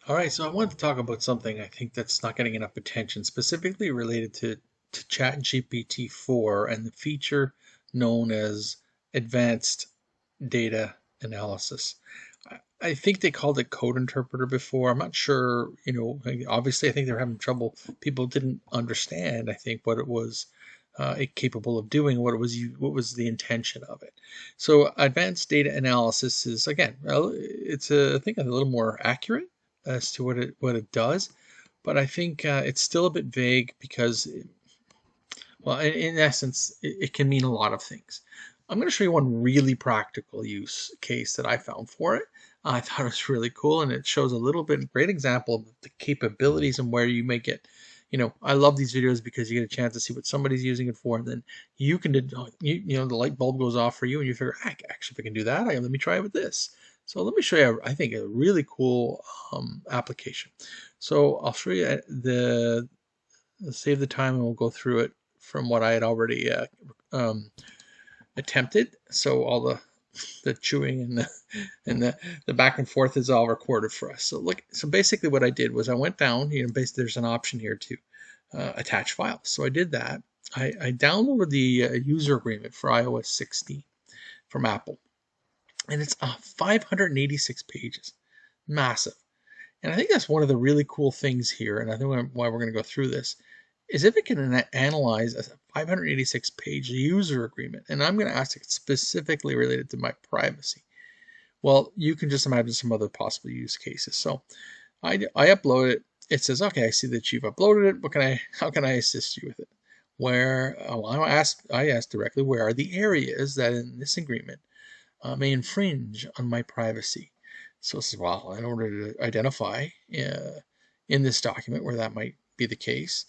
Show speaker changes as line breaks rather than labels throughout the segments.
All right, so I wanted to talk about something I think that's not getting enough attention, specifically related to ChatGPT 4 and the feature known as advanced data analysis. I think they called it code interpreter before. I'm not sure, obviously I think they're having trouble. People didn't understand, I think, what it was capable of doing, what was the intention of it. So advanced data analysis is, again, it's I think a little more accurate as to what it does, but I think it's still a bit vague because, well, in essence, it can mean a lot of things. I'm going to show you one really practical use case that I found for it. I thought it was really cool, and it shows a little bit, great example of the capabilities and where you may get, I love these videos because you get a chance to see what somebody's using it for, and then you can, the light bulb goes off for you, and you figure, actually, if I can do that, let me try it with this. So let me show you, I think, a really cool application. So I'll show you save the time, and we'll go through it from what I had already attempted. So all the chewing and the back and forth is all recorded for us. So basically what I did was I went down, basically there's an option here to attach files. So I did that. I downloaded the user agreement for iOS 16 from Apple, and it's 586 pages, massive. And I think that's one of the really cool things here, and I think why we're going to go through this, is if it can analyze a 586-page user agreement, and I'm going to ask it specifically related to my privacy. Well, you can just imagine some other possible use cases. So I upload it. It says, okay, I see that you've uploaded it. How can I assist you with it? I ask directly, where are the areas that in this agreement may infringe on my privacy? So it says, well, in order to identify in this document where that might be the case,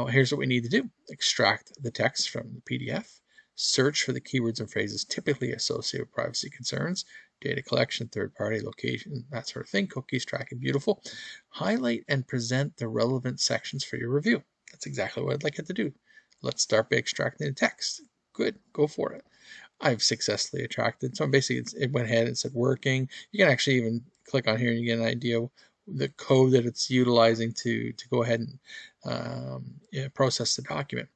here's what we need to do. Extract the text from the PDF, search for the keywords and phrases typically associated with privacy concerns, data collection, third-party location, that sort of thing, cookies, tracking, beautiful. Highlight and present the relevant sections for your review. That's exactly what I'd like it to do. Let's start by extracting the text. Good, go for it. I've successfully attracted. So basically it went ahead and said working. You can actually even click on here and you get an idea of the code that it's utilizing to go ahead and process the document.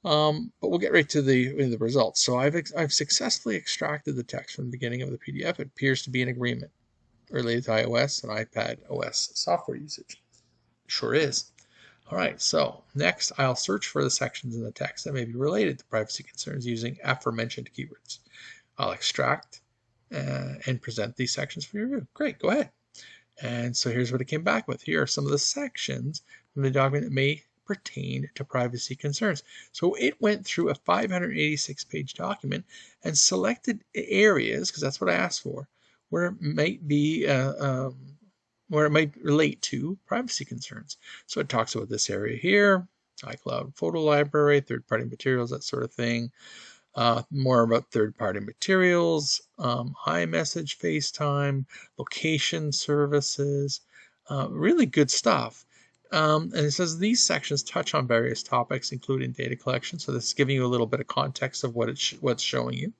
But we'll get right to the results. So I've successfully extracted the text from the beginning of the PDF. It appears to be an agreement related to iOS and iPad OS software usage. Sure is. All right, so next I'll search for the sections in the text that may be related to privacy concerns using aforementioned keywords. I'll extract and present these sections for your review. Great, go ahead. And so here's what it came back with. Here are some of the sections from the document that may pertain to privacy concerns. So it went through a 586-page document and selected areas, because that's what I asked for, where it might be where it might relate to privacy concerns. So it talks about this area here, iCloud photo library, third-party materials, that sort of thing. More about third-party materials, iMessage, FaceTime, location services, really good stuff. And it says these sections touch on various topics, including data collection. So this is giving you a little bit of context of what's showing you.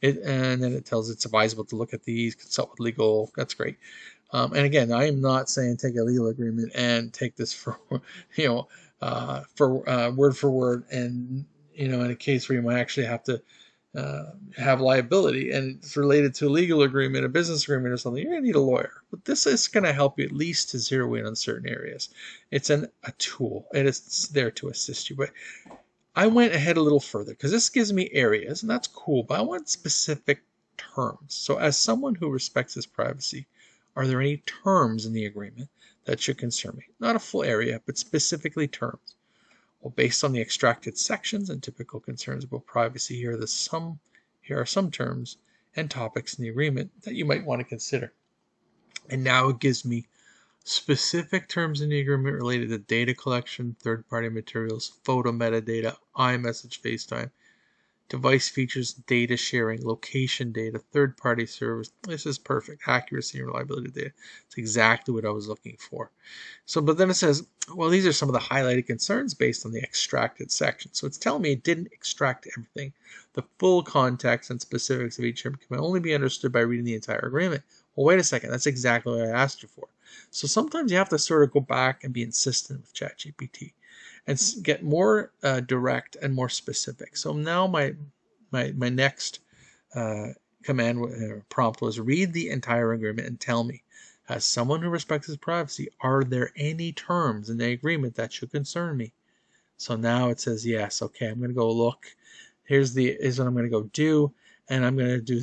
And then it tells it's advisable to look at these, consult with legal. That's great. And again, I am not saying take a legal agreement and take this for, word for word, and in a case where you might actually have to have liability and it's related to a legal agreement, a business agreement or something, you're going to need a lawyer. But this is going to help you at least to zero in on certain areas. It's a tool. It is there to assist you. But I went ahead a little further because this gives me areas, and that's cool, but I want specific terms. So as someone who respects his privacy, are there any terms in the agreement that should concern me? Not a full area, but specifically terms. Well, based on the extracted sections and typical concerns about privacy, here are some terms and topics in the agreement that you might want to consider. And now it gives me specific terms in the agreement related to data collection, third-party materials, photo metadata, iMessage, FaceTime, device features, data sharing, location data, third-party service. This is perfect. Accuracy and reliability of data. It's exactly what I was looking for. So, but then it says, well, these are some of the highlighted concerns based on the extracted section. So it's telling me it didn't extract everything. The full context and specifics of each term can only be understood by reading the entire agreement. Well, wait a second. That's exactly what I asked you for. So sometimes you have to sort of go back and be insistent with ChatGPT and get more direct and more specific. So now my next command prompt was read the entire agreement and tell me, as someone who respects his privacy, are there any terms in the agreement that should concern me? So now it says yes. Okay, I'm going to go look. Here's what I'm going to go do, and I'm going to do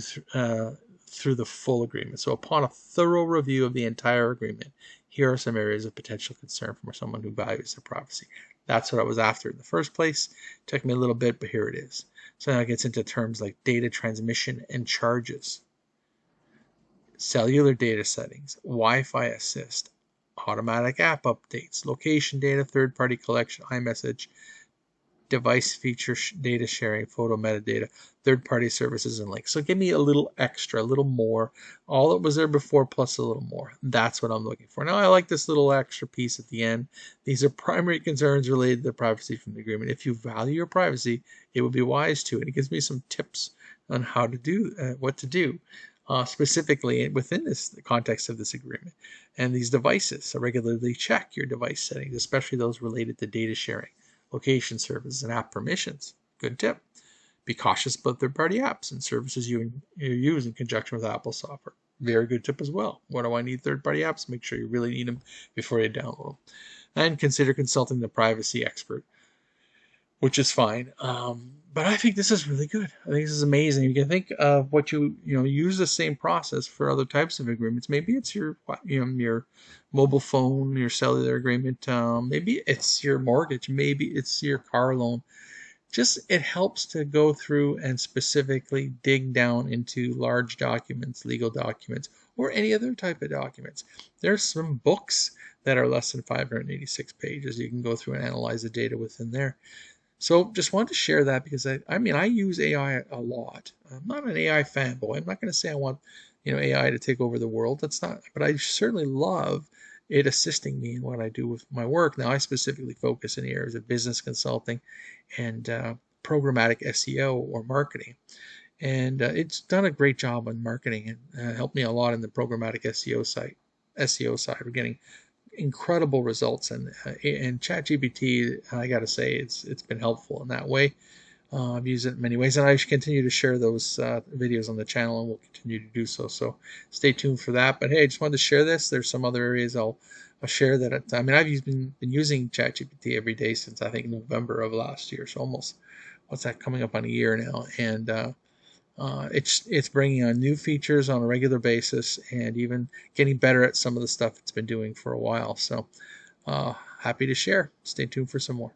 through the full agreement. So upon a thorough review of the entire agreement, here are some areas of potential concern for someone who values their privacy. That's what I was after in the first place. It took me a little bit, but here it is. So now it gets into terms like data transmission and charges, cellular data settings, Wi-Fi assist, automatic app updates, location data, third-party collection, iMessage, device feature data sharing, photo metadata, third-party services, and links. So give me a little extra, a little more. All that was there before plus a little more. That's what I'm looking for. Now I like this little extra piece at the end. These are primary concerns related to privacy from the agreement. If you value your privacy, it would be wise to. And it gives me some tips on how to do, what to do. Specifically within the context of this agreement. And these devices, so regularly check your device settings, especially those related to data sharing, location services, and app permissions. Good tip. Be cautious about third-party apps and services you use in conjunction with Apple software. Very good tip as well. What do I need third-party apps? Make sure you really need them before you download them. And consider consulting the privacy expert, which is fine. But I think this is really good. I think this is amazing. You can think of what you use the same process for other types of agreements. Maybe it's your your mobile phone, your cellular agreement. Maybe it's your mortgage. Maybe it's your car loan. Just it helps to go through and specifically dig down into large documents, legal documents, or any other type of documents. There's some books that are less than 586 pages. You can go through and analyze the data within there. So just wanted to share that because I use AI a lot. I'm not an AI fanboy. I'm not going to say I want AI to take over the world. That's not. But I certainly love it assisting me in what I do with my work. Now I specifically focus in the areas of business consulting and programmatic SEO or marketing. And it's done a great job on marketing and helped me a lot in the programmatic SEO side. We're getting incredible results, and ChatGPT, I got to say, it's been helpful in that way. I've used it in many ways, and I should continue to share those videos on the channel, and we'll continue to do so. So stay tuned for that. But hey, I just wanted to share this. There's some other areas I'll share that. I've been using ChatGPT every day since I think November of last year. So almost, what's that, coming up on a year now, and it's bringing on new features on a regular basis and even getting better at some of the stuff it's been doing for a while. So happy to share. Stay tuned for some more.